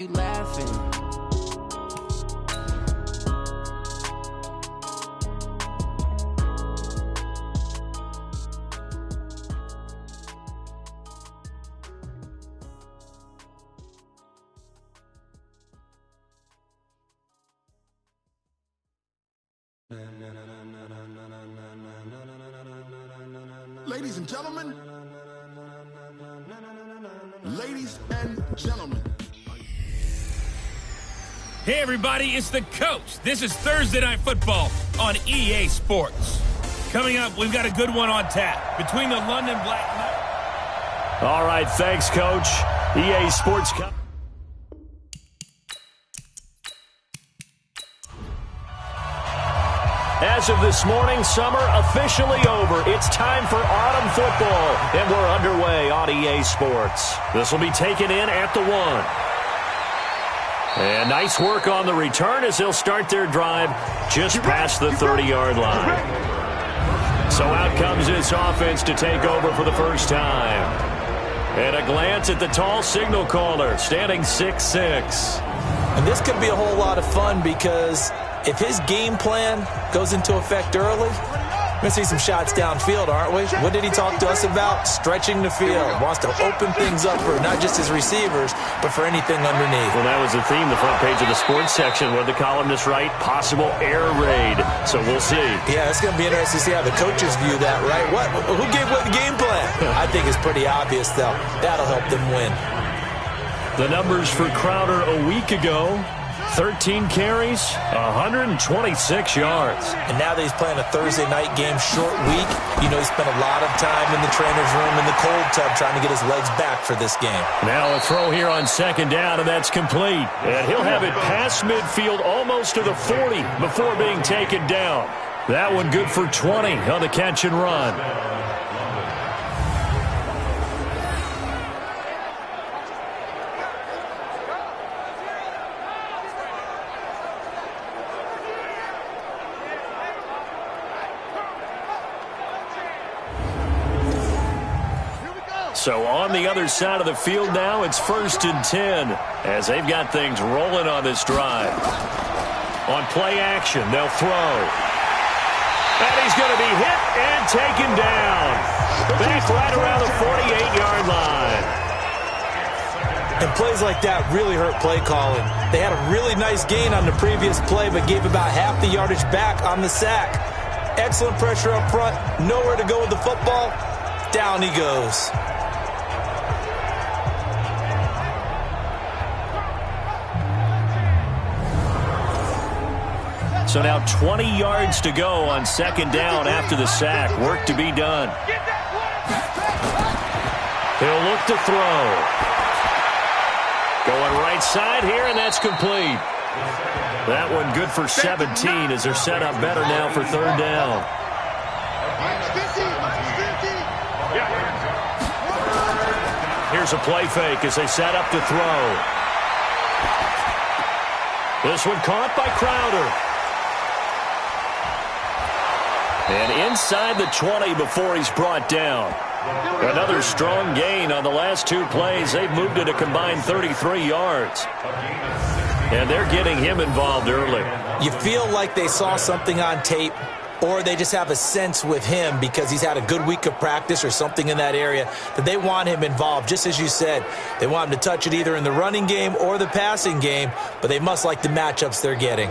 You laughing? Ladies and gentlemen, ladies and gentlemen. Hey everybody, it's the coach. This is Thursday Night Football on EA Sports. Coming up, we've got a good one on tap between the London Black Knights. All right, thanks, Coach. EA Sports. As of this morning, summer officially over. It's time for autumn football, and we're underway on EA Sports. This will be taken in at the 1. And nice work on the return as they'll start their drive just past the 30-yard line. So out comes this offense to take over for the first time. And a glance at the tall signal caller, standing 6'6". And this could be a whole lot of fun because if his game plan goes into effect early, we're going to see some shots downfield, aren't we? What did he talk to us about? Stretching the field. Wants to open things up for not just his receivers, but for anything underneath. Well, that was the theme, the front page of the sports section, where the columnist write possible air raid. So we'll see. Yeah, it's going to be interesting to see how the coaches view that, right? Who gave away the game plan? I think it's pretty obvious, though. That'll help them win. The numbers for Crowder a week ago: 13 carries, 126 yards. And now that he's playing a Thursday night game, short week, you know he spent a lot of time in the trainer's room in the cold tub trying to get his legs back for this game. Now a throw here on second down, and that's complete. And he'll have it past midfield almost to the 40 before being taken down. That one good for 20 on the catch and run. So on the other side of the field now, it's 1st and 10 as they've got things rolling on this drive. On play action, they'll throw. And he's going to be hit and taken down. Back right around the 48-yard line. And plays like that really hurt play calling. They had a really nice gain on the previous play, but gave about half the yardage back on the sack. Excellent pressure up front. Nowhere to go with the football. Down he goes. So now 20 yards to go on second down after the sack. Work to be done. He'll look to throw. Going right side here, and that's complete. That one good for 17 as they're set up better now for third down. Here's a play fake as they set up to throw. This one caught by Crowder. And inside the 20 before he's brought down. Another strong gain on the last two plays. They've moved it a combined 33 yards. And they're getting him involved early. You feel like they saw something on tape, or they just have a sense with him because he's had a good week of practice or something in that area that they want him involved. Just as you said, they want him to touch it either in the running game or the passing game, but they must like the matchups they're getting.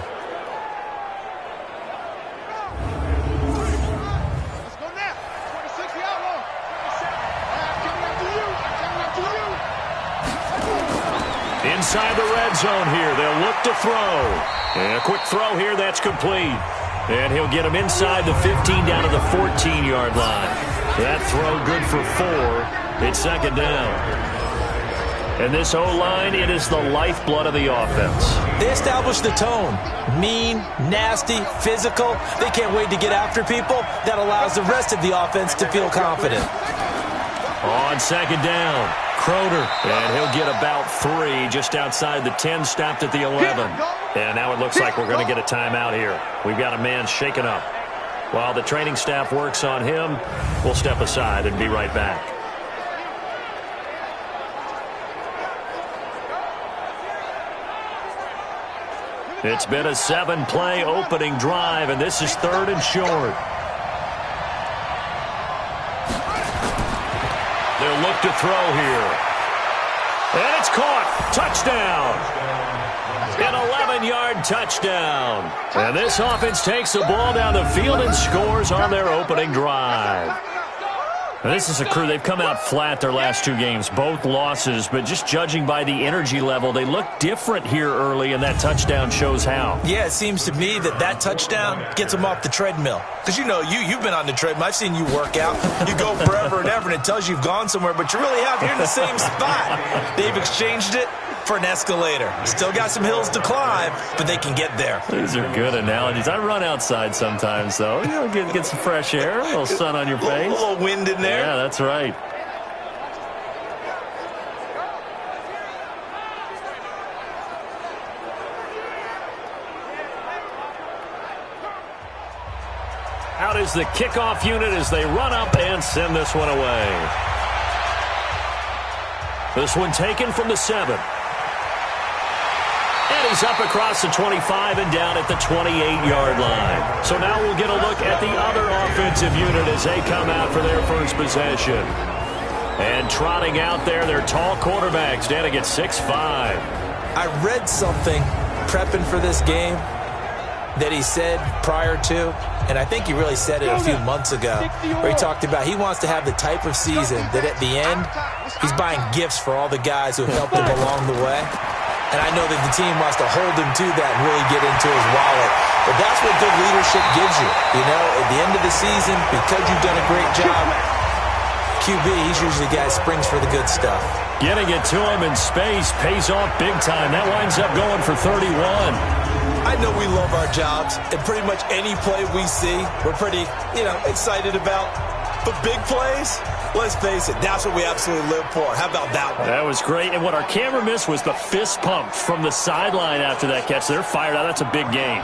Inside the red zone here, they'll look to throw. And a quick throw here, that's complete. And he'll get him inside the 15 down to the 14-yard line. That throw good for 4. It's second down. And this O-line, it is the lifeblood of the offense. They established the tone. Mean, nasty, physical. They can't wait to get after people. That allows the rest of the offense to feel confident. On second down, Crowder, and he'll get about 3 just outside the 10, stopped at the 11. And now it looks like we're going to get a timeout here. We've got a man shaken up. While the training staff works on him, we'll step aside and be right back. It's been a 7-play opening drive, and this is 3rd and short. They'll look to throw here. And it's caught. Touchdown. An 11-yard touchdown. And this offense takes the ball down the field and scores on their opening drive. Now, this is a crew. They've come out flat their last 2 games, both losses, but just judging by the energy level, they look different here early, and that touchdown shows how. Yeah, it seems to me that touchdown gets them off the treadmill. Because, you know, you've been on the treadmill. I've seen you work out. You go forever and ever, and it tells you you've gone somewhere, but you really have. You're in the same spot. They've exchanged it for an escalator. Still got some hills to climb, but they can get there. These are good analogies. I run outside sometimes, though. You know, get some fresh air, a little sun on your face. A little wind in there. Yeah, that's right. Out is the kickoff unit as they run up and send this one away. This one taken from the 7. And he's up across the 25 and down at the 28-yard line. So now we'll get a look at the other offensive unit as they come out for their first possession. And trotting out there, their tall quarterback standing at 6'5". I read something prepping for this game that he said prior to, and I think he really said it a few months ago, where he talked about he wants to have the type of season that at the end, he's buying gifts for all the guys who have helped him along the way. And I know that the team wants to hold him to that and really get into his wallet. But that's what good leadership gives you. You know, at the end of the season, because you've done a great job, QB, he's usually the guy who springs for the good stuff. Getting it to him in space pays off big time. That winds up going for 31. I know we love our jobs, and pretty much any play we see, we're pretty, excited about. But big plays, let's face it, that's what we absolutely live for. How about that one? That was great. And what our camera missed was the fist pump from the sideline after that catch. They're fired out. That's a big game.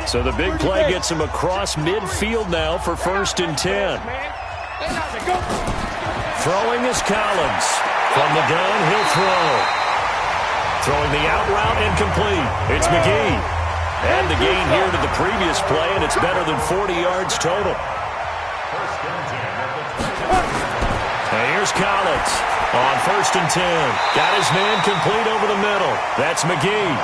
So the big play gets him across midfield now for 1st and 10. Throwing is Collins. From the gun, he'll throw. Throwing the out route incomplete. It's McGee. And the gain here to the previous play, and it's better than 40 yards total. And here's Collins on 1st and 10. Got his man complete over the middle. That's McGee.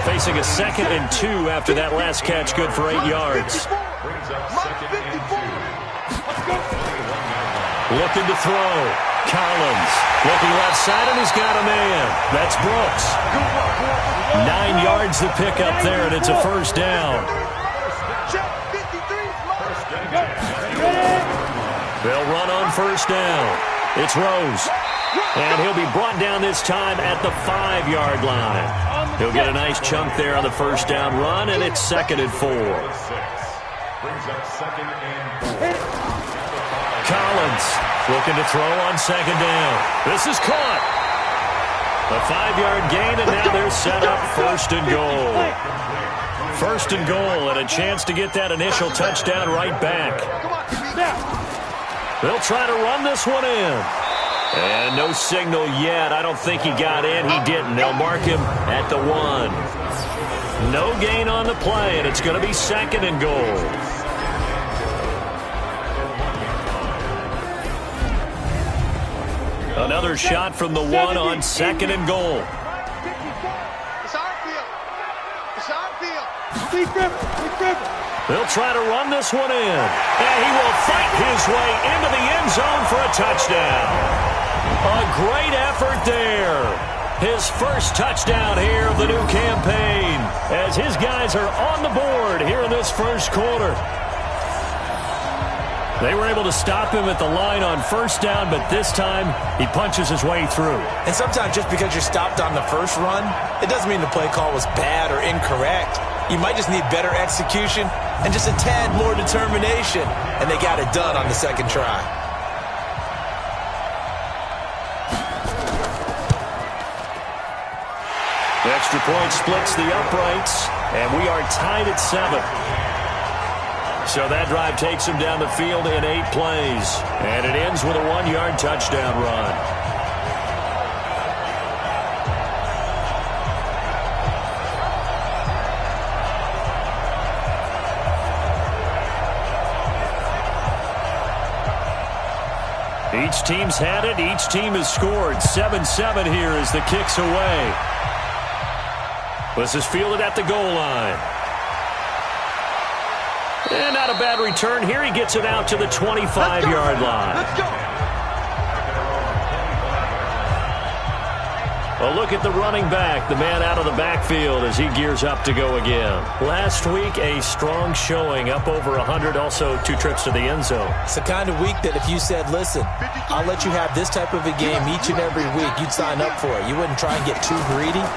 Facing a 2nd and 2 after that last catch, good for 8 yards. Looking to throw. Collins looking left side, and he's got a man. That's Brooks. 9 yards to pick up there, and it's a 1st down. They'll run on 1st down. It's Rose. And he'll be brought down this time at the 5-yard line. He'll get a nice chunk there on the 1st down run, and it's 2nd and 4. Collins looking to throw on 2nd down. This is caught. A 5-yard gain, and now they're set up 1st and goal. 1st and goal, and a chance to get that initial touchdown right back. They'll try to run this one in. And no signal yet. I don't think he got in. He didn't. They'll mark him at the 1. No gain on the play, and it's going to be 2nd and goal. Another shot from the 1 on 2nd and goal. They'll try to run this one in. And he will fight his way into the end zone for a touchdown. A great effort there. His first touchdown here of the new campaign as his guys are on the board here in this 1st quarter. They were able to stop him at the line on 1st down, but this time he punches his way through. And sometimes just because you're stopped on the first run, it doesn't mean the play call was bad or incorrect. You might just need better execution and just a tad more determination, and they got it done on the 2nd try. The extra point splits the uprights, and we are tied at 7. So that drive takes him down the field in 8 plays. And it ends with a 1-yard touchdown run. Each team's had it. Each team has scored. 7-7 here as the kick's away. This is fielded at the goal line. And not a bad return here. He gets it out to the 25-yard line. Let's go. A look at the running back, the man out of the backfield as he gears up to go again. Last week, a strong showing, up over 100, also 2 trips to the end zone. It's the kind of week that if you said, listen, I'll let you have this type of a game each and every week, you'd sign up for it. You wouldn't try and get too greedy.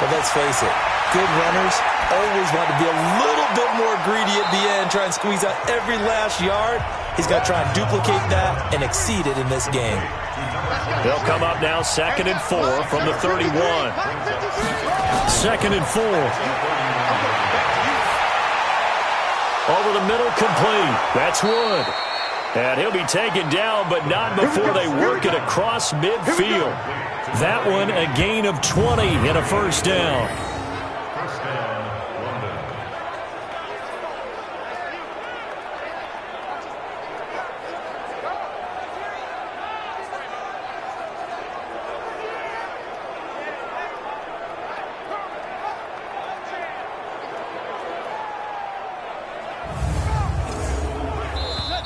But let's face it, good runners always want to be a little bit more greedy at the end, try and squeeze out every last yard. He's got to try and duplicate that and exceed it in this game. They'll come up now 2nd and 4 from the 31. 2nd and 4. Over the middle, complete. That's Wood. And he'll be taken down, but not before they work it across midfield. That one, a gain of 20 and a first down.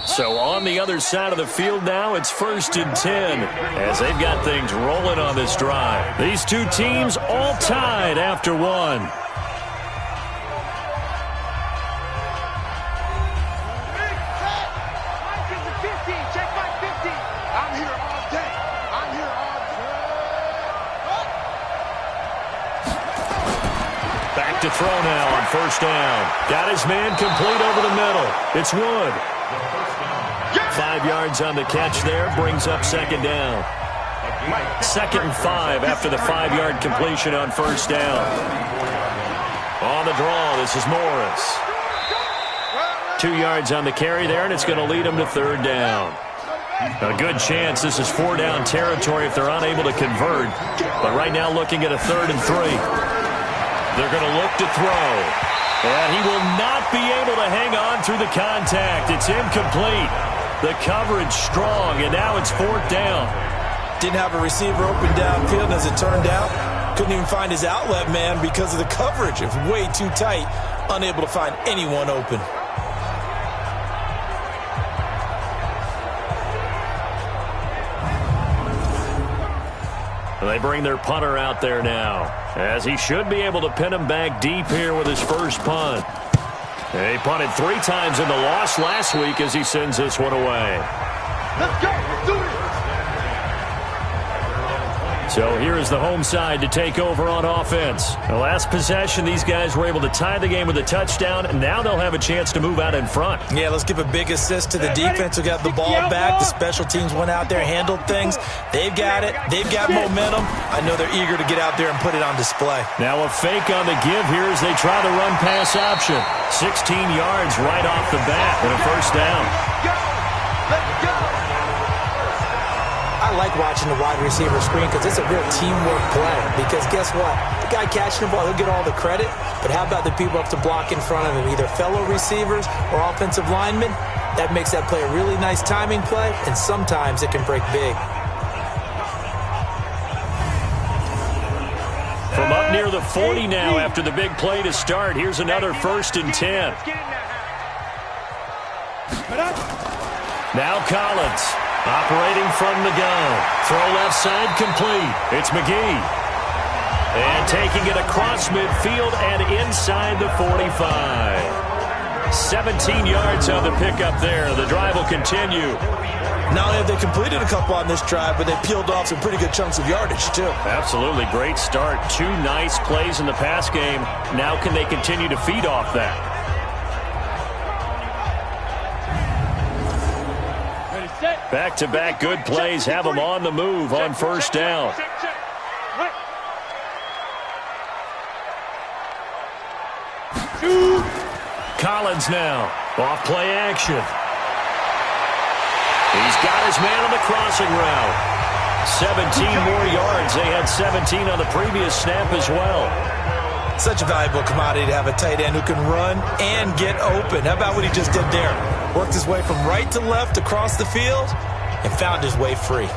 So on the other side of the field now, it's 1st and 10 as they've got things rolling on this drive. These two teams all tied after one. Back to throw now on 1st down. Got his man complete over the middle. It's Wood. 5 yards on the catch there, brings up 2nd down. 2nd and 5 after the 5-yard completion on 1st down. On the draw, this is Morris. 2 yards on the carry there, and it's going to lead them to 3rd down. A good chance this is 4-down territory if they're unable to convert. But right now looking at a 3rd and 3. They're going to look to throw. And he will not be able to hang on through the contact. It's incomplete. The coverage strong, and now it's 4th down. Didn't have a receiver open downfield, as it turned out. Couldn't even find his outlet man because of the coverage. It was way too tight. Unable to find anyone open. They bring their punter out there now, as he should be able to pin him back deep here with his first punt. He punted 3 times in the loss last week as he sends this one away. Let's go. Let's do it. So here is the home side to take over on offense. The last possession, these guys were able to tie the game with a touchdown, and now they'll have a chance to move out in front. Yeah, let's give a big assist to the defense who got the ball back. The special teams went out there, handled things. They've got it. They've got momentum. I know they're eager to get out there and put it on display. Now a fake on the give here as they try the run-pass option. 16 yards right off the bat and a first down. Let's go. I like watching the wide receiver screen because it's a real teamwork play. Because guess what? The guy catching the ball, he'll get all the credit. But how about the people up to block in front of him, either fellow receivers or offensive linemen? That makes that play a really nice timing play, and sometimes it can break big. From up near the 40 now after the big play to start, here's another 1st and 10. Now Collins. Operating from the gun. Throw left side complete. It's McGee. And taking it across midfield and inside the 45. 17 yards on the pickup there. The drive will continue. Not only have they completed a couple on this drive, but they peeled off some pretty good chunks of yardage, too. Absolutely. Great start. 2 nice plays in the pass game. Now can they continue to feed off that? Back-to-back good plays have them on the move on 1st down. Collins now. Off play action. He's got his man on the crossing route. 17 more yards. They had 17 on the previous snap as well. Such a valuable commodity to have a tight end who can run and get open. How about what he just did there? Worked his way from right to left across the field. and found his way free.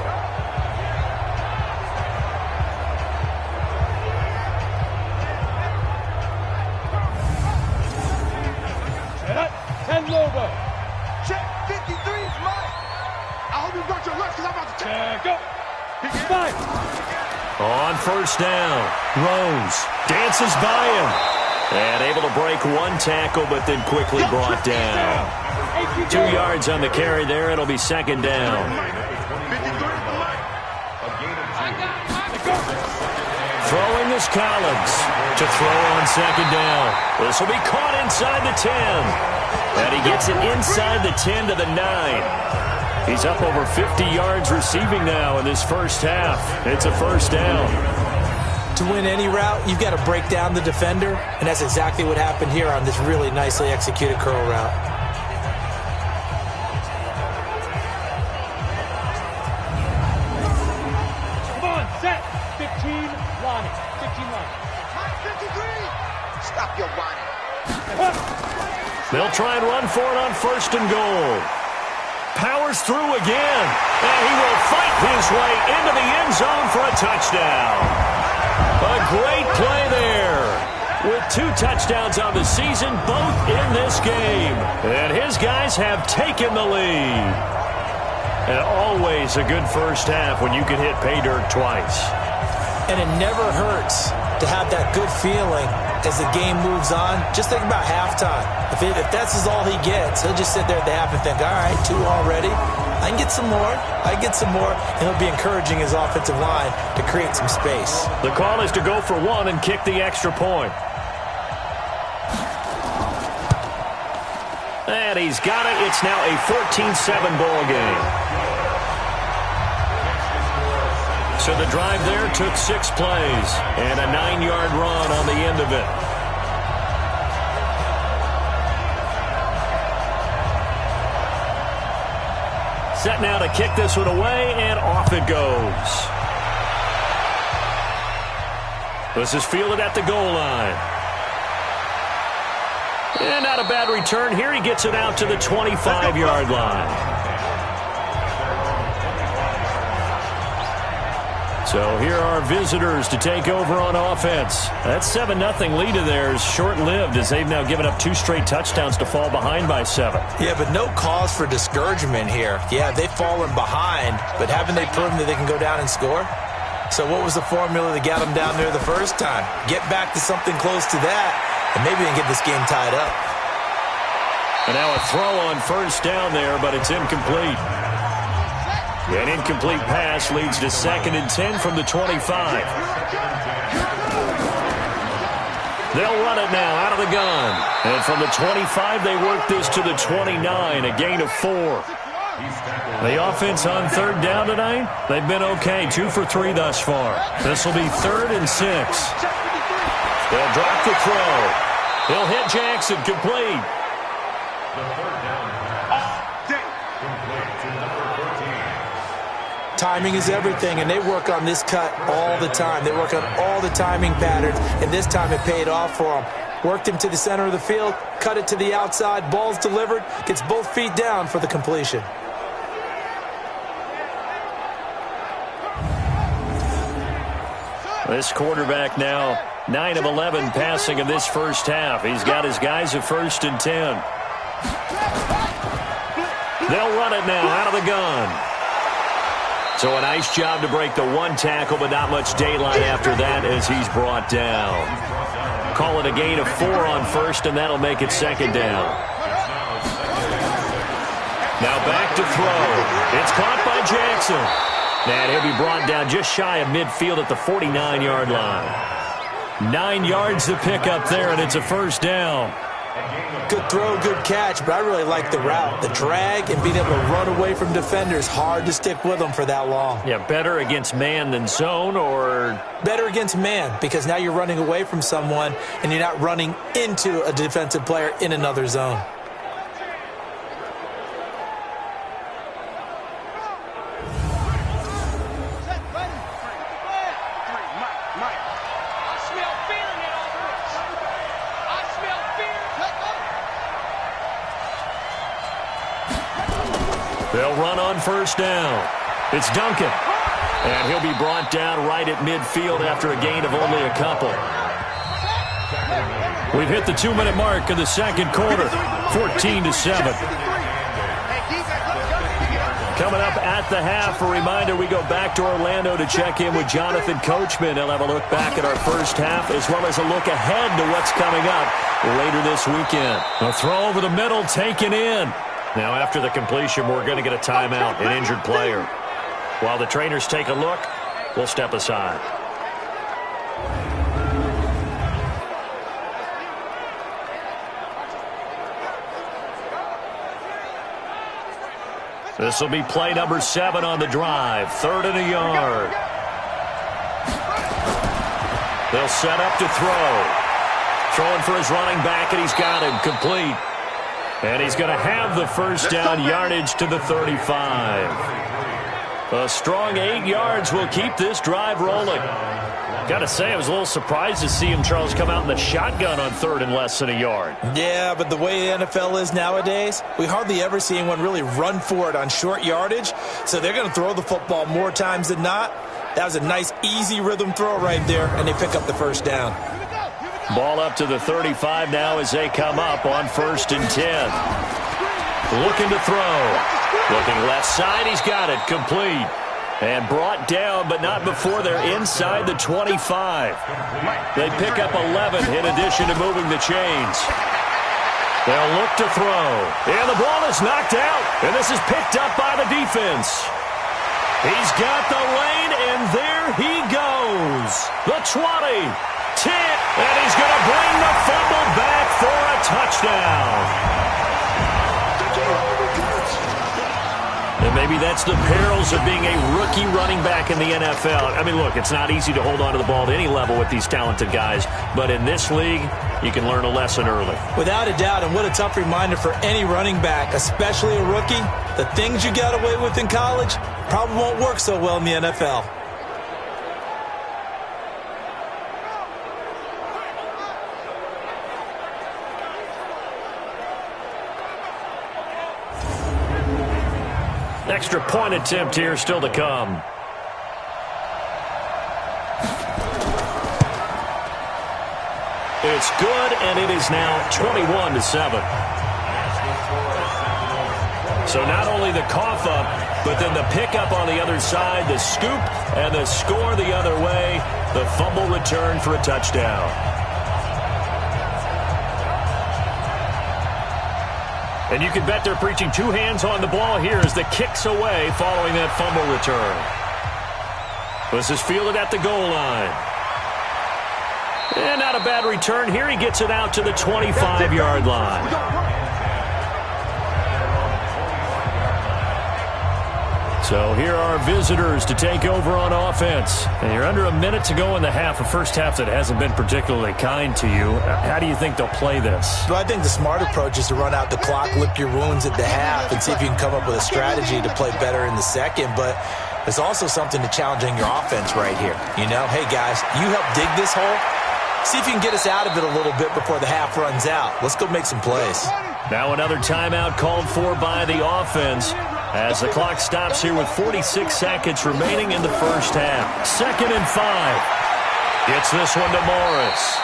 Ten Lobo. Check 53 is mine. I hope you got your left because I'm about to check. Go. Fine. On first down, Rose dances by him. And able to break one tackle, but then quickly brought down. 2 yards on the carry there. It'll be second down. Throwing is Collins to throw on second down. This will be caught inside the 10. And he gets it inside the 10 to the 9. He's up over 50 yards receiving now in this first half. It's a first down. To win any route, you've got to break down the defender, and that's exactly what happened here on this really nicely executed curl route. Come on, set. 15, Lonnie. 15, Lonnie. 53. Stop your whining. They'll try and run for it on first and goal. Powers through again, and he will fight his way into the end zone for a touchdown. A great play there. With 2 touchdowns on the season, both in this game. And his guys have taken the lead. And always a good first half when you can hit pay dirt twice. And it never hurts to have that good feeling as the game moves on. Just think about halftime. If that's all he gets, he'll just sit there at the half and think, all right, 2 already. I can get some more. I can get some more. And he'll be encouraging his offensive line to create some space. The call is to go for 1 and kick the extra point. And he's got it. It's now a 14-7 ball game. So the drive there took 6 plays and a 9-yard run on the end of it. Set now to kick this one away, and off it goes. This is fielded at the goal line. And not a bad return here. He gets it out to the 25-yard line. So here are visitors to take over on offense. That 7-0 lead of theirs short-lived as they've now given up 2 straight touchdowns to fall behind by 7. Yeah, but no cause for discouragement here. Yeah, they've fallen behind, but haven't they proven that they can go down and score? So what was the formula that got them down there the first time? Get back to something close to that, and maybe they can get this game tied up. And now a throw on first down there, but it's incomplete. An incomplete pass leads to 2nd and 10 from the 25. They'll run it now out of the gun. And from the 25, they work this to the 29, a gain of 4. The offense on third down tonight, they've been okay, 2 for 3 thus far. This will be 3rd and 6. They'll drop the throw. He'll hit Jackson, complete. Timing is everything, and they work on this cut all the time. They work on all the timing patterns, and this time it paid off for them. Worked him to the center of the field, cut it to the outside, ball's delivered, gets both feet down for the completion. This quarterback now 9 of 11 passing in this first half. He's got his guys at 1st and 10. They'll run it now out of the gun. So a nice job to break the 1 tackle, but not much daylight after that as he's brought down. Call it a gain of 4 on first, and that'll make it 2nd down. Now back to throw. It's caught by Jackson. And he'll be brought down just shy of midfield at the 49-yard line. 9 yards to pick up there, and it's a first down. Good throw, good catch, but I really like the route. The drag and being able to run away from defenders, hard to stick with them for that long. Yeah, better against man than zone, or? Better against man, because now you're running away from someone and you're not running into a defensive player in another zone. They'll run on first down. It's Duncan. And he'll be brought down right at midfield after a gain of only a couple. We've hit the 2-minute mark of the second quarter, 14-7. Coming up at the half, a reminder, we go back to Orlando to check in with Jonathan Coachman. He'll have a look back at our first half as well as a look ahead to what's coming up later this weekend. A throw over the middle taken in. Now after the completion, we're going to get a timeout, an injured player. While the trainers take a look, we'll step aside. This will be play number 7 on the drive. 3rd and a yard. They'll set up to throw. Throwing for his running back, and he's got him complete. And he's going to have the first down, yardage to the 35. A strong 8 yards will keep this drive rolling. Got to say, I was a little surprised to see him, Charles, come out in the shotgun on 3rd and less than a yard. Yeah, but the way the NFL is nowadays, we hardly ever see anyone really run for it on short yardage. So they're going to throw the football more times than not. That was a nice, easy rhythm throw right there, and they pick up the first down. Ball up to the 35 now as they come up on 1st and 10. Looking to throw. Looking left side, he's got it, complete. And brought down, but not before they're inside the 25. They pick up 11 in addition to moving the chains. They'll look to throw. And the ball is knocked out. And this is picked up by the defense. He's got the lane, and there he goes. The 20, 10, and he's going to bring the fumble back for a touchdown. And maybe that's the perils of being a rookie running back in the NFL. I mean, look, it's not easy to hold on to the ball at any level with these talented guys. But in this league, you can learn a lesson early. Without a doubt, and what a tough reminder for any running back, especially a rookie. The things you got away with in college probably won't work so well in the NFL. Extra point attempt here still to come. It's good, and it is now 21-7. So not only the cough up, but then the pickup on the other side, the scoop, and the score the other way. The fumble return for a touchdown. And you can bet they're preaching 2 hands on the ball here as the kick's away following that fumble return. This is fielded at the goal line. And not a bad return here. He gets it out to the 25-yard line. So here are visitors to take over on offense. And you're under a minute to go in the half, a first half that hasn't been particularly kind to you. How do you think they'll play this? Well, I think the smart approach is to run out the clock, lick your wounds at the half, and see if you can come up with a strategy to play better in the second. But there's also something to challenging your offense right here. You know, hey, guys, you help dig this hole. See if you can get us out of it a little bit before the half runs out. Let's go make some plays. Now another timeout called for by the offense as the clock stops here with 46 seconds remaining in the first half. 2nd and 5. Gets this one to Morris.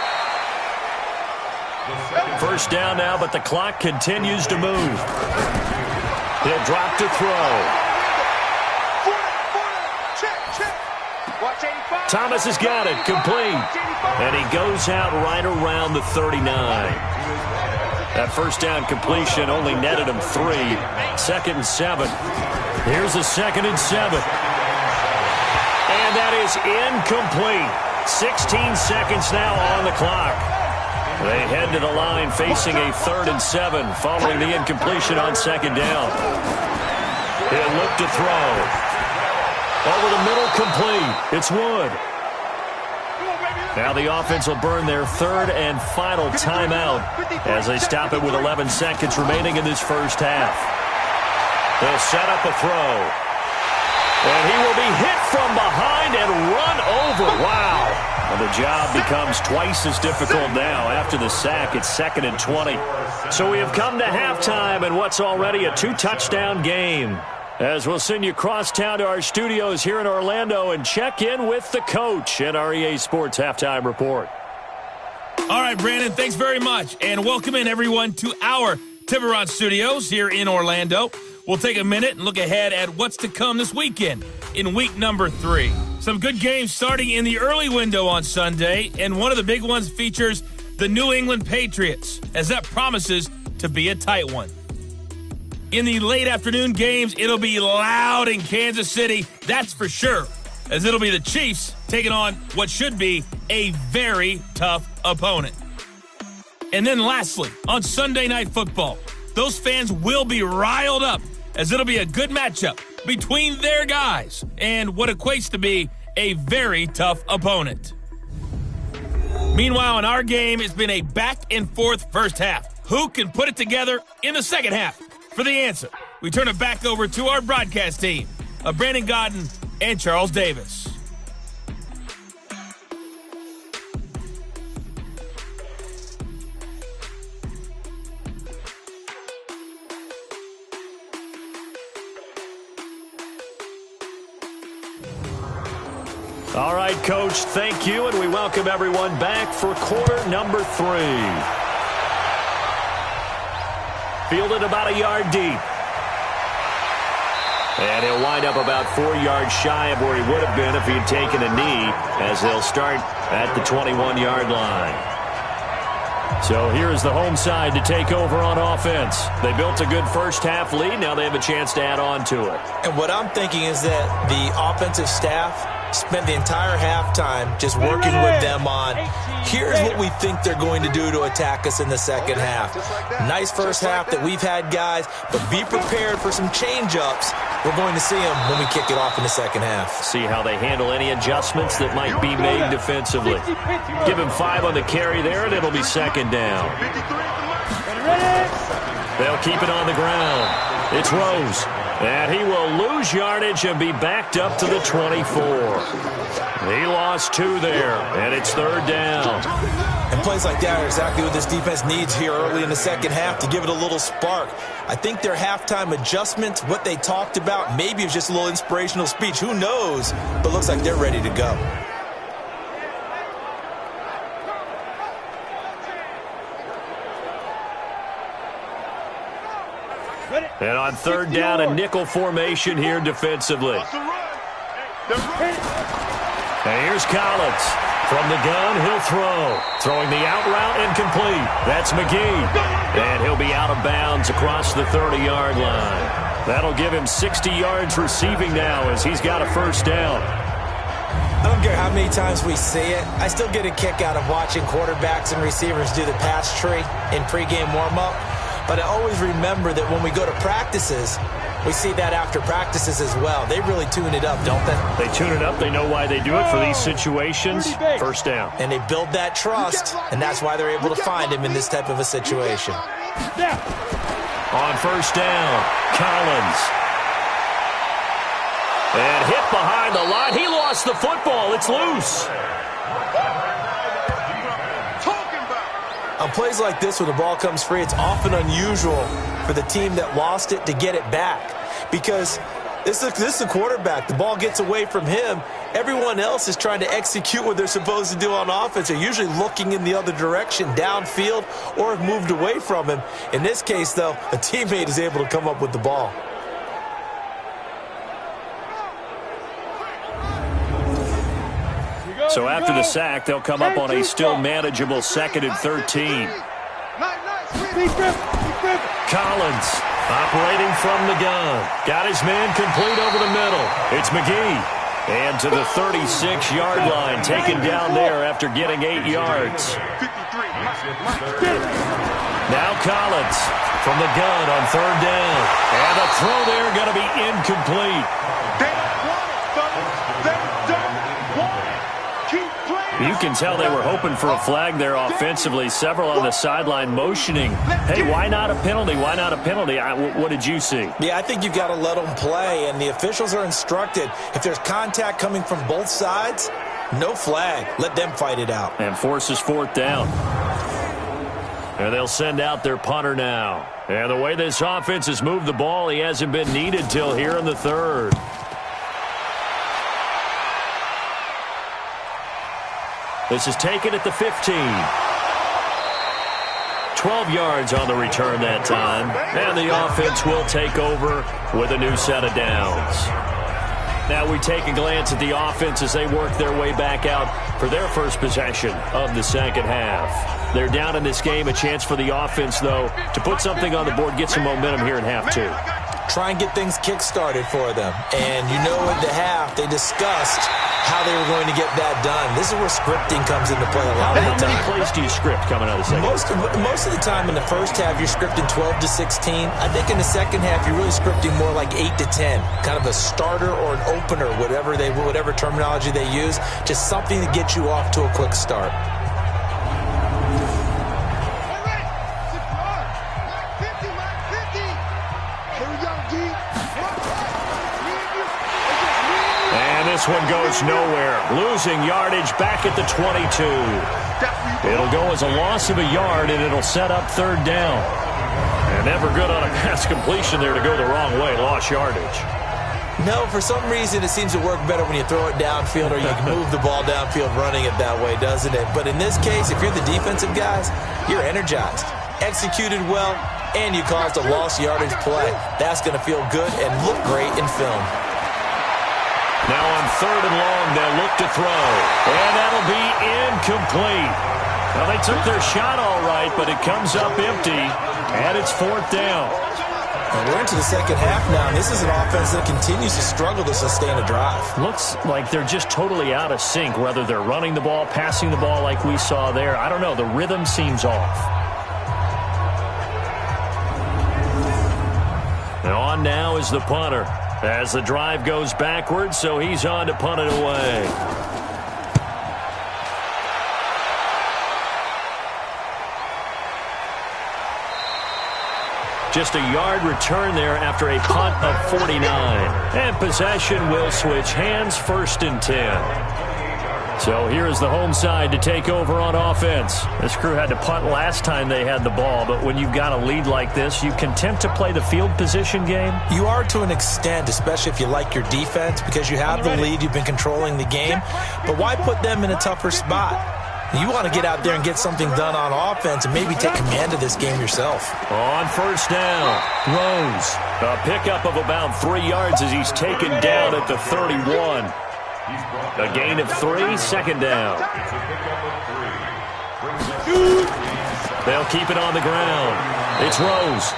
First down now, but the clock continues to move. He'll drop to throw. Thomas has got it, complete. And he goes out right around the 39. That first down completion only netted him 3. 2nd and 7. Here's a 2nd and 7. And that is incomplete. 16 seconds now on the clock. They head to the line facing a 3rd and 7 following the incompletion on 2nd down. He'll look to throw. Over the middle, complete. It's Wood. Now the offense will burn their 3rd and final timeout as they stop it with 11 seconds remaining in this first half. They'll set up a throw. And he will be hit from behind and run over. Wow. And the job becomes twice as difficult now. After the sack, it's 2nd and 20. So we have come to halftime in what's already a 2-touchdown game. As we'll send you across town to our studios here in Orlando and check in with the coach at our EA Sports Halftime Report. All right, Brandon, thanks very much. And welcome in, everyone, to our Tiburon Studios here in Orlando. We'll take a minute and look ahead at what's to come this weekend in week number 3. Some good games starting in the early window on Sunday, and one of the big ones features the New England Patriots, as that promises to be a tight one. In the late afternoon games, it'll be loud in Kansas City, that's for sure, as it'll be the Chiefs taking on what should be a very tough opponent. And then lastly, on Sunday Night Football, those fans will be riled up as it'll be a good matchup between their guys and what equates to be a very tough opponent. Meanwhile, in our game, it's been a back-and-forth first half. Who can put it together in the second half? For the answer, we turn it back over to our broadcast team of Brandon Godden and Charles Davis. All right, Coach, thank you, and we welcome everyone back for quarter number 3. Fielded about a yard deep. And he'll wind up about 4 yards shy of where he would have been if he'd taken a knee, as they'll start at the 21-yard line. So here's the home side to take over on offense. They built a good first-half lead. Now they have a chance to add on to it. And what I'm thinking is that the offensive staff spent the entire halftime just working with them on, here's what we think they're going to do to attack us in the second half. Nice first half that we've had, guys, but be prepared for some change-ups. We're going to see them when we kick it off in the second half. See how they handle any adjustments that might be made defensively. Give him 5 on the carry there, and it'll be second down. They'll keep it on the ground. It's Rose. And he will lose yardage and be backed up to the 24. He lost 2 there, and it's third down. And plays like that are exactly what this defense needs here early in the second half to give it a little spark. I think their halftime adjustments, what they talked about, maybe it was just a little inspirational speech. Who knows? But looks like they're ready to go. And on third down, a nickel formation here defensively. And here's Collins. From the gun, he'll throw. Throwing the out route incomplete. That's McGee. And he'll be out of bounds across the 30-yard line. That'll give him 60 yards receiving now as he's got a first down. I don't care how many times we see it. I still get a kick out of watching quarterbacks and receivers do the pass tree in pregame warm-up. But I always remember that when we go to practices, we see that after practices as well. They really tune it up, don't they? They tune it up. They know why they do it for these situations. First down. And they build that trust, and that's why they're able to find him in this type of a situation. On first down, Collins. And hit behind the line. He lost the football. It's loose. On plays like this, when the ball comes free, it's often unusual for the team that lost it to get it back. Because this is a quarterback. The ball gets away from him. Everyone else is trying to execute what they're supposed to do on offense. They're usually looking in the other direction, downfield, or have moved away from him. In this case, though, a teammate is able to come up with the ball. So after the sack, they'll come up on a still manageable 2nd and 13. Collins operating from the gun. Got his man complete over the middle. It's McGee. And to the 36-yard line, taken down there after getting 8 yards. Now Collins from the gun on third down. And the throw there going to be incomplete. You can tell they were hoping for a flag there offensively. Several on the sideline motioning. Hey, why not a penalty? Why not a penalty? What did you see? Yeah, I think you've got to let them play, and the officials are instructed. If there's contact coming from both sides, no flag. Let them fight it out. And forces fourth down. And they'll send out their punter now. And the way this offense has moved the ball, he hasn't been needed till here in the third. This is taken at the 15. 12 yards on the return that time. And the offense will take over with a new set of downs. Now we take a glance at the offense as they work their way back out for their first possession of the second half. They're down in this game. A chance for the offense, though, to put something on the board, get some momentum here in half two. Try and get things kick-started for them. And you know at the half, they discussed how they were going to get that done. This is where scripting comes into play a lot of the time. How many plays do you script coming out of the second? Most of the time in the first half, you're scripting 12 to 16. I think in the second half, you're really scripting more like 8 to 10. Kind of a starter or an opener, whatever terminology they use. Just something to get you off to a quick start. This one goes nowhere. Losing yardage back at the 22. It'll go as a loss of a yard, and it'll set up third down. And never good on a pass completion there to go the wrong way. Lost yardage. No, for some reason it seems to work better when you throw it downfield or you can move the ball downfield running it that way, doesn't it? But in this case, if you're the defensive guys, you're energized. Executed well, and you caused a lost yardage play. That's going to feel good and look great in film. Now on third and long, they'll look to throw. And that'll be incomplete. Well, they took their shot all right, but it comes up empty, and it's fourth down. And we're into the second half now, and this is an offense that continues to struggle to sustain a drive. Looks like they're just totally out of sync, whether they're running the ball, passing the ball like we saw there. I don't know. The rhythm seems off. And on now is the punter. As the drive goes backwards, so he's on to punt it away. Just a yard return there after a punt of 49. And possession will switch hands, first and 10. So here is the home side to take over on offense. This crew had to punt last time they had the ball, but when you've got a lead like this, you content to play the field position game? You are to an extent, especially if you like your defense, because you have the lead, you've been controlling the game. But why put them in a tougher spot? You want to get out there and get something done on offense and maybe take command of this game yourself. On first down, Rose. A pickup of about 3 yards as he's taken down at the 31. A gain of 3, second down. They'll keep it on the ground. It's Rose.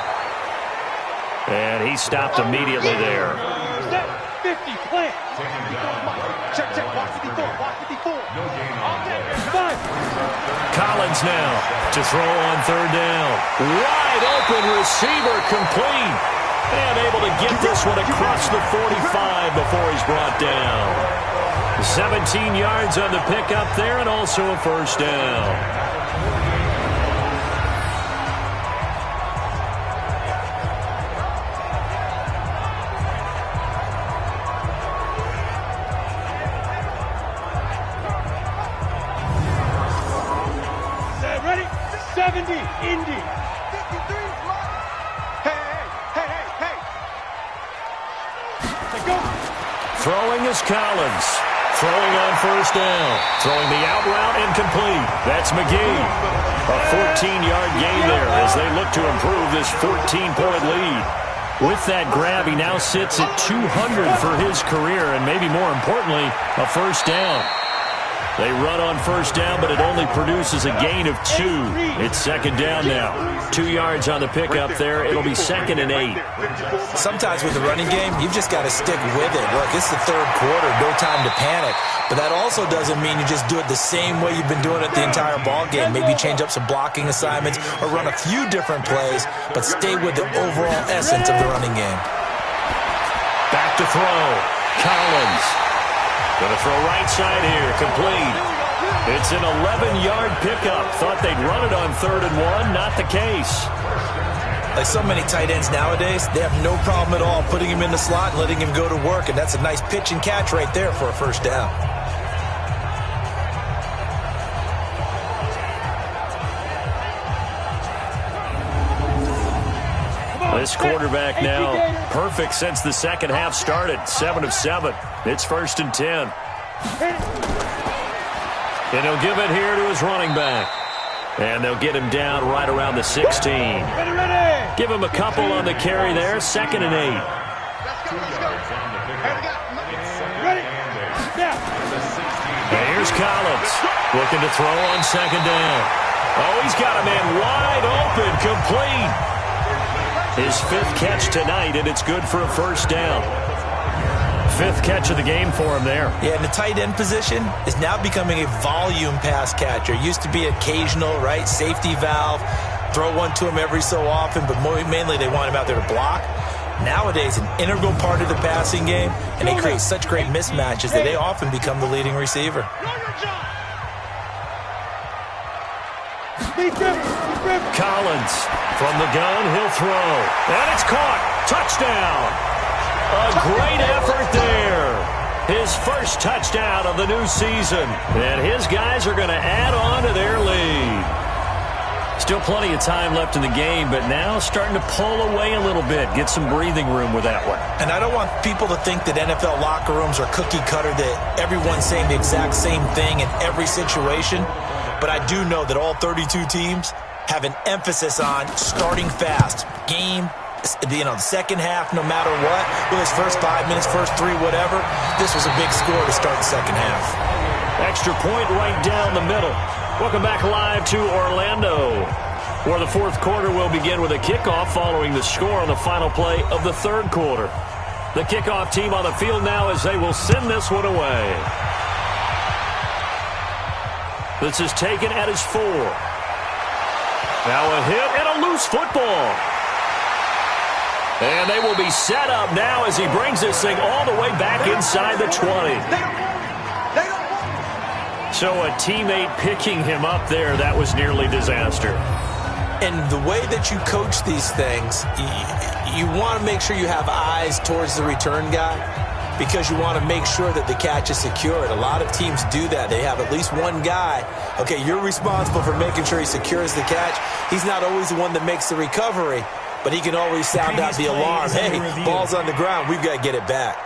And he stopped immediately there. 50, plant. Check, watch 54, watch 54. Collins now to throw on third down. Wide open receiver, complete. And able to get this one across the 45 before he's brought down. 17 yards on the pickup there, and also a first down. Ready? 70, Indy. 53, hey. Go. Throwing is Collins. Throwing on first down. Throwing the out route incomplete. That's McGee. A 14-yard gain there as they look to improve this 14-point lead. With that grab, he now sits at 200 for his career, and maybe more importantly, a first down. They run on first down, but it only produces a gain of 2. It's second down now. 2 yards on the pickup there. It'll be second and 8. Sometimes with the running game, you've just got to stick with it. Look, it's the third quarter, no time to panic. But that also doesn't mean you just do it the same way you've been doing it the entire ball game. Maybe change up some blocking assignments or run a few different plays, but stay with the overall essence of the running game. Back to throw. Collins. Going to throw right side here. Complete. It's an 11-yard pickup. Thought they'd run it on 3rd and 1. Not the case. Like so many tight ends nowadays, they have no problem at all putting him in the slot and letting him go to work. And that's a nice pitch and catch right there for a first down. This quarterback now perfect since the second half started. 7 of 7. It's 1st and 10. And he'll give it here to his running back. And they'll get him down right around the 16. Give him a couple on the carry there. 2nd and 8. And here's Collins looking to throw on 2nd down. Oh, he's got a man wide open, complete. His 5th catch tonight, and it's good for a 1st down. 5th catch of the game for him there. Yeah, and the tight end position is now becoming a volume pass catcher. Used to be occasional, right? Safety valve. Throw one to him every so often, but mainly they want him out there to block. Nowadays, an integral part of the passing game, and they create such great mismatches that they often become the leading receiver. Collins from the gun, he'll throw. And it's caught. Touchdown. A great effort there. His 1st touchdown of the new season. And his guys are going to add on to their lead. Still plenty of time left in the game, but now starting to pull away a little bit. Get some breathing room with that one. And I don't want people to think that NFL locker rooms are cookie cutter, that everyone's saying the exact same thing in every situation. But I do know that all 32 teams have an emphasis on starting fast. Game, the second half, no matter what, whether it's first 5 minutes, first 3, whatever, this was a big score to start the second half. Extra point right down the middle. Welcome back live to Orlando, where the 4th quarter will begin with a kickoff following the score on the final play of the 3rd quarter. The kickoff team on the field now as they will send this one away. This is taken at his 4. Now a hit and a loose football. And they will be set up now as he brings this thing all the way back inside the 20. So a teammate picking him up there, that was nearly disaster. And the way that you coach these things, you want to make sure you have eyes towards the return guy because you want to make sure that the catch is secured. A lot of teams do that. They have at least one guy. Okay, you're responsible for making sure he secures the catch. He's not always the one that makes the recovery, but he can always sound out the alarm. Hey, ball's on the ground. We've got to get it back.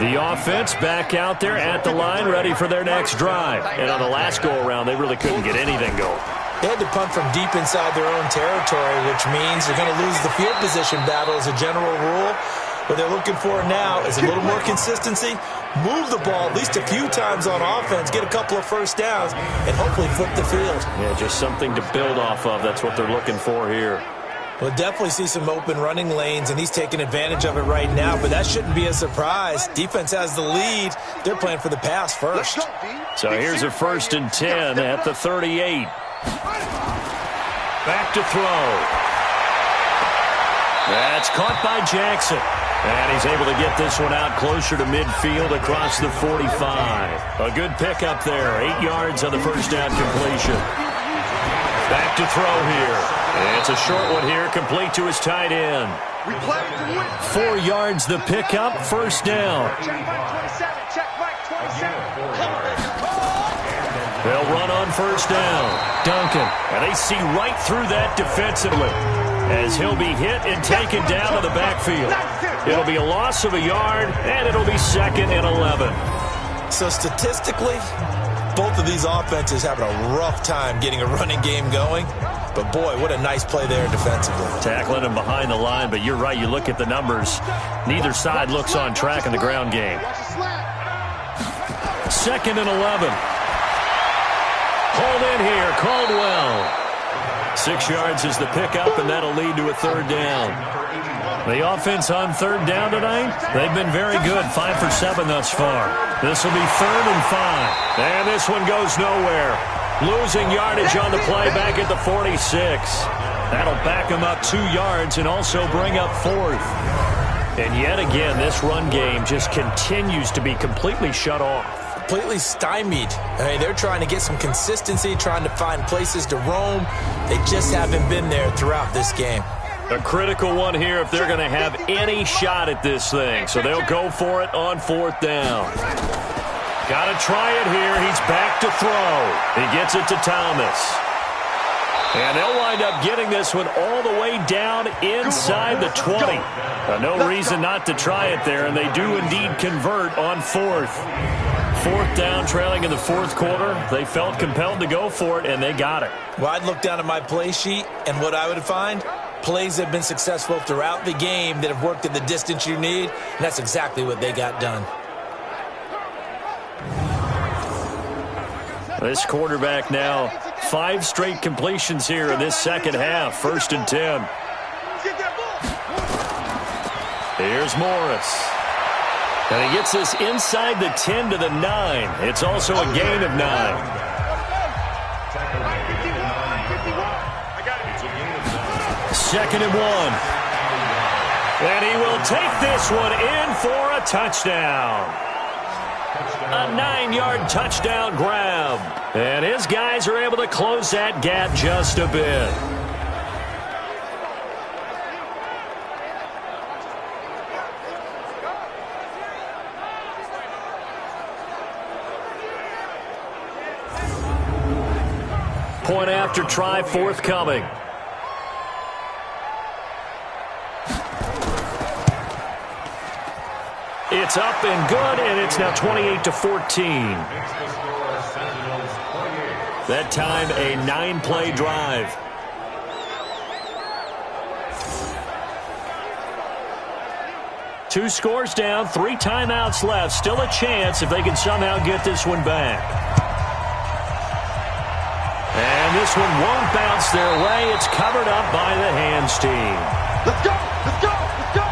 The offense back out there at the line, ready for their next drive. And on the last go-around, they really couldn't get anything going. They had to punt from deep inside their own territory, which means they're going to lose the field position battle as a general rule. What they're looking for now is a little more consistency, move the ball at least a few times on offense, get a couple of first downs, and hopefully flip the field. Yeah, just something to build off of. That's what they're looking for here. We'll definitely see some open running lanes, and he's taking advantage of it right now, but that shouldn't be a surprise. Defense has the lead. They're playing for the pass first. So here's a 1st and 10 at the 38. Back to throw. That's caught by Jackson. And he's able to get this one out closer to midfield across the 45. A good pickup there. 8 yards on the first down completion. Back to throw here. It's a short one here, complete to his tight end. 4 yards the pickup, first down. They'll run on first down. Duncan, and they see right through that defensively as he'll be hit and taken down to the backfield. It'll be a loss of a yard, and it'll be 2nd and 11. So statistically, both of these offenses having a rough time getting a running game going. But, boy, what a nice play there defensively. Tackling him behind the line, but you're right. You look at the numbers. Neither side looks on track in the ground game. 2nd and 11. Hold in here, Caldwell. 6 yards is the pickup, and that'll lead to a 3rd down. The offense on 3rd down tonight, they've been very good, 5 for 7 thus far. This will be 3rd and 5. And this one goes nowhere. Losing yardage on the play back at the 46. That'll back him up 2 yards and also bring up 4th. And yet again, this run game just continues to be completely shut off. completely stymied. I mean, they're trying to get some consistency, trying to find places to roam. They just haven't been there throughout this game. A critical one here if they're going to have any shot at this thing. So they'll go for it on 4th down. Got to try it here. He's back to throw. He gets it to Thomas. And they'll wind up getting this one all the way down inside the 20. No reason not to try it there, and they do indeed convert on 4th. 4th down, trailing in the 4th quarter. They felt compelled to go for it, and they got it. Well, I'd look down at my play sheet, and what I would find, plays that have been successful throughout the game that have worked in the distance you need, and that's exactly what they got done. This quarterback now 5 straight completions here in this second half. 1st and 10. Here's Morris. And he gets this inside the 10 to the 9. It's also a gain of 9. 2nd and 1. And he will take this one in for a touchdown. A 9-yard touchdown grab. And his guys are able to close that gap just a bit. Point after try forthcoming. It's up and good, and it's now 28-14. That time, a 9-play drive. Two scores down, 3 timeouts left. Still a chance if they can somehow get this one back. And this one won't bounce their way. It's covered up by the hands team. Let's go! Let's go! Let's go!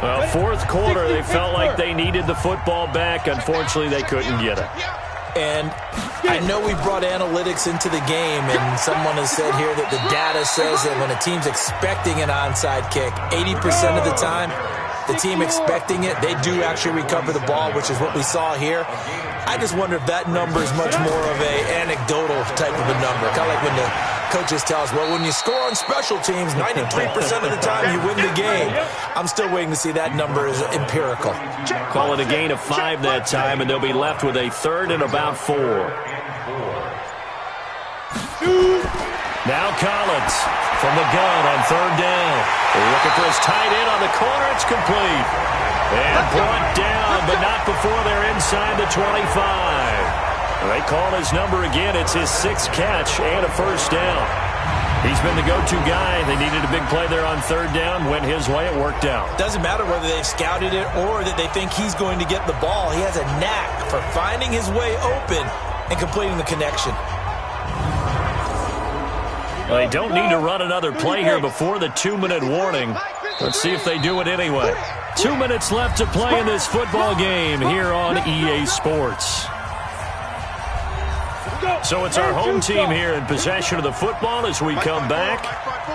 Well, 4th quarter, they felt like they needed the football back. Unfortunately, they couldn't get it. And I know we brought analytics into the game, and someone has said here that the data says that when a team's expecting an onside kick, 80% of the time, the team expecting it, they do actually recover the ball, which is what we saw here. I just wonder if that number is much more of an anecdotal type of a number. Kind of like when the coaches tell us, well, when you score on special teams, 93% of the time you win the game. I'm still waiting to see that number is empirical. Call it a gain of 5 that time, and they'll be left with a 3rd and about 4. Now Collins from the gun on 3rd down. Looking for his tight end on the corner. It's complete. And brought down, but not before they're inside the 25. They call his number again. It's his 6th catch and a 1st down. He's been the go-to guy. They needed a big play there on 3rd down. Went his way. It worked out. Doesn't matter whether they've scouted it or that they think he's going to get the ball. He has a knack for finding his way open and completing the connection. Well, they don't need to run another play here before the 2-minute warning. Let's see if they do it anyway. 2 minutes left to play in this football game here on EA Sports. So it's our home team here in possession of the football as we come back.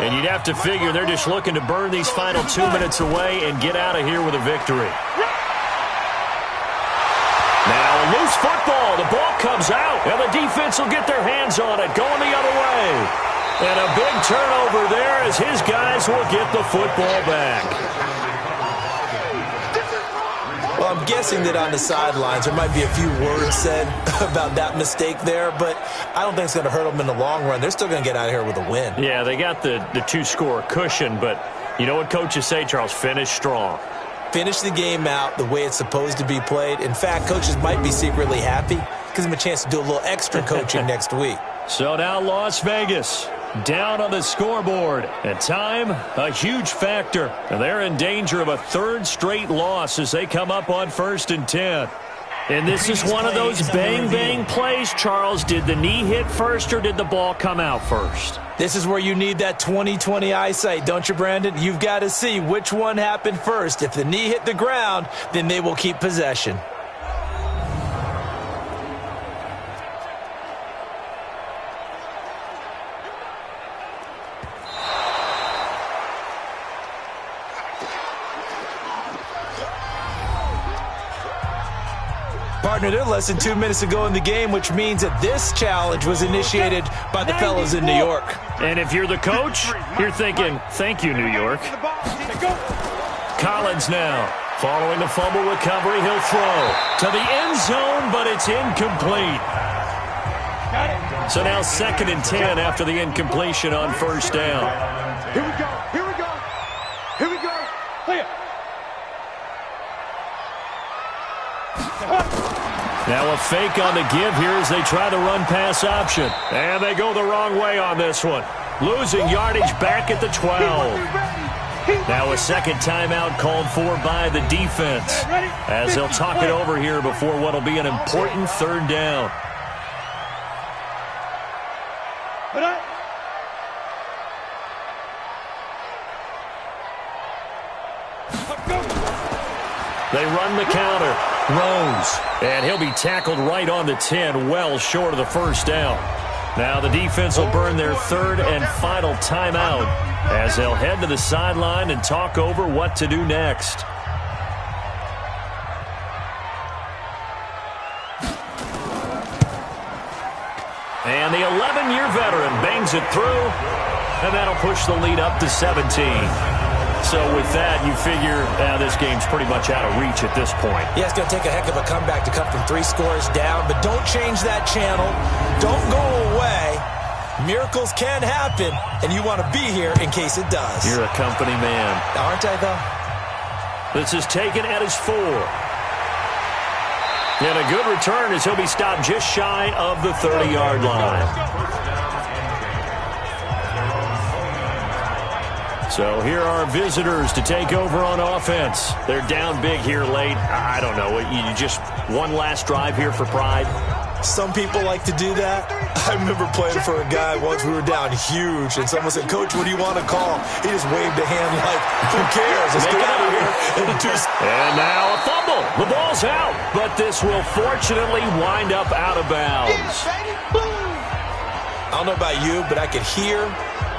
And you'd have to figure they're just looking to burn these final 2 minutes away and get out of here with a victory. Now a loose football. The ball comes out, and the defense will get their hands on it, going the other way. And a big turnover there as his guys will get the football back. Well, I'm guessing that on the sidelines there might be a few words said about that mistake there, but I don't think it's going to hurt them in the long run. They're still going to get out of here with a win. Yeah, they got the 2-score cushion, but you know what coaches say, Charles? Finish strong. Finish the game out the way it's supposed to be played. In fact, coaches might be secretly happy. Gives them a chance to do a little extra coaching next week. So now Las Vegas down on the scoreboard. And time, a huge factor. And they're in danger of a 3rd straight loss as they come up on 1st and 10. And this is one of those bang-bang plays, Charles. Did the knee hit first or did the ball come out first? This is where you need that 20/20 eyesight, don't you, Brandon? You've got to see which one happened first. If the knee hit the ground, then they will keep possession. Partner, they're less than 2 minutes ago in the game, which means that this challenge was initiated by the fellas in New York. And if you're the coach, you're thinking, thank you, New York. Collins now. Following the fumble recovery, he'll throw to the end zone, but it's incomplete. So now 2nd and 10 after the incompletion on first down. Here we go. Here we go. Here we go. Clear. Now a fake on the give here as they try the run-pass option. And they go the wrong way on this one. Losing yardage back at the 12. Now a second timeout called for by the defense as they'll talk it over here before what will be an important 3rd down. They run the counter. Rose. And he'll be tackled right on the 10, well short of the first down. Now the defense will burn their 3rd and final timeout as they'll head to the sideline and talk over what to do next. And the 11-year veteran bangs it through, and that'll push the lead up to 17. So with that, you figure this game's pretty much out of reach at this point. Yeah, it's going to take a heck of a comeback to come from 3 scores down, but don't change that channel. Don't go away. Miracles can happen, and you want to be here in case it does. You're a company man. Aren't I, though? This is taken at his 4. And a good return as he'll be stopped just shy of the 30-yard line. So here are visitors to take over on offense. They're down big here late. I don't know. You just one last drive here for pride? Some people like to do that. I remember playing for a guy once. We were down huge, and someone said, "Coach, what do you want to call?" He just waved a hand like, "Who cares? Let's get out of here." And now a fumble. The ball's out, but this will fortunately wind up out of bounds. I don't know about you, but I could hear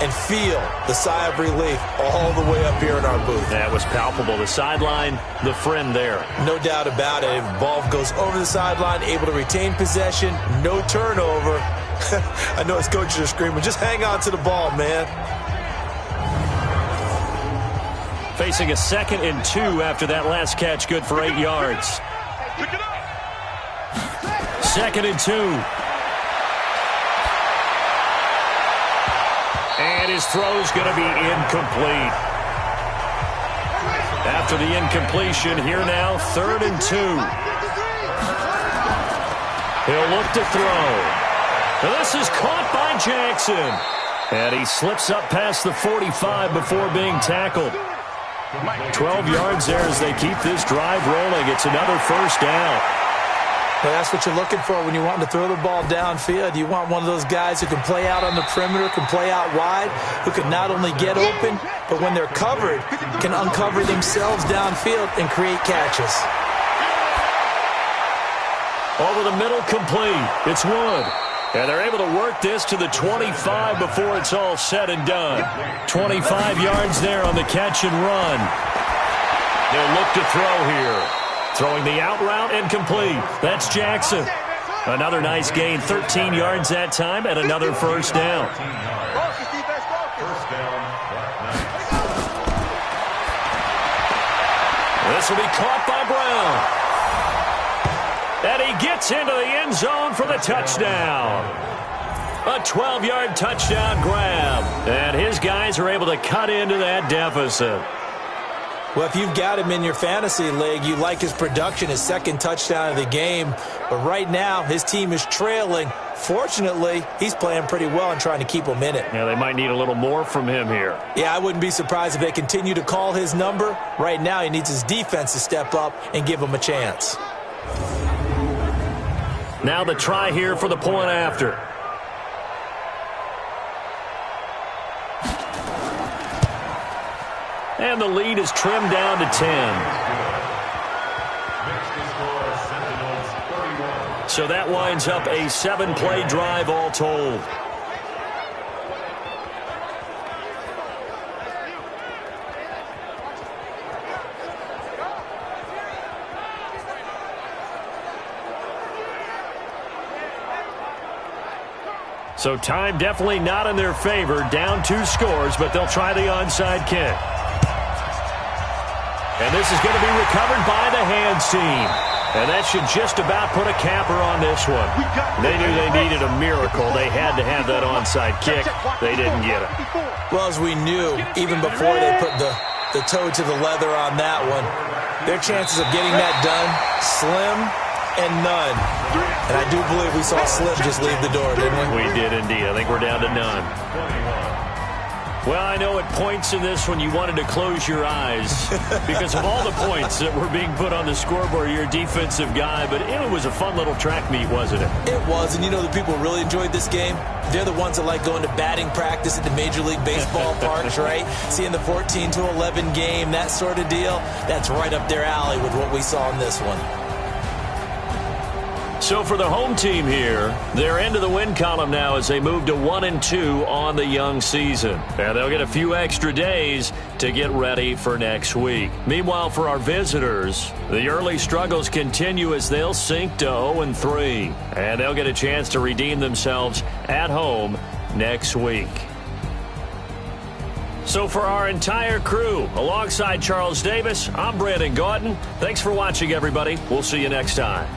and feel the sigh of relief all the way up here in our booth. That was palpable. The sideline, the friend there. No doubt about it. Ball goes over the sideline, able to retain possession, no turnover. I know his coaches are screaming, just hang on to the ball, man. Facing a 2nd and 2 after that last catch, good for 8 yards. 2nd and 2. And his throw's going to be incomplete. After the incompletion, here now, 3rd and 2. He'll look to throw. This is caught by Jackson. And he slips up past the 45 before being tackled. 12 yards there as they keep this drive rolling. It's another first down. Well, that's what you're looking for when you want to throw the ball downfield. You want one of those guys who can play out on the perimeter, can play out wide, who can not only get open, but when they're covered, can uncover themselves downfield and create catches. Over the middle, complete. It's Wood. And they're able to work this to the 25 before it's all said and done. 25 yards there on the catch and run. They'll look to throw here. Throwing the out route and complete. That's Jackson. Another nice gain, 13 yards that time, and another first down. This will be caught by Brown. And he gets into the end zone for the touchdown. A 12-yard touchdown grab. And his guys are able to cut into that deficit. Well, if you've got him in your fantasy league, you like his production, his 2nd touchdown of the game. But right now, his team is trailing. Fortunately, he's playing pretty well and trying to keep them in it. Yeah, they might need a little more from him here. Yeah, I wouldn't be surprised if they continue to call his number. Right now, he needs his defense to step up and give him a chance. Now the try here for the point after. And the lead is trimmed down to 10. So that winds up a 7-play drive all told. So time definitely not in their favor. Down 2 scores, but they'll try the onside kick. And this is going to be recovered by the hands team. And that should just about put a capper on this one. They knew they needed a miracle. They had to have that onside kick. They didn't get it. Well, as we knew, even before they put the toe to the leather on that one, their chances of getting that done, slim and none. And I do believe we saw Slim just leave the door, didn't we? We did indeed. I think we're down to none. Well, I know at points in this one you wanted to close your eyes because of all the points that were being put on the scoreboard. You're a defensive guy, but it was a fun little track meet, wasn't it? It was, and you know the people really enjoyed this game? They're the ones that like going to batting practice at the Major League Baseball parks, right? Seeing the 14-11 game, that sort of deal. That's right up their alley with what we saw in this one. So for the home team here, they're into the win column now as they move to 1-2 on the young season. And they'll get a few extra days to get ready for next week. Meanwhile, for our visitors, the early struggles continue as they'll sink to 0-3. And they'll get a chance to redeem themselves at home next week. So for our entire crew, alongside Charles Davis, I'm Brandon Gaudin. Thanks for watching, everybody. We'll see you next time.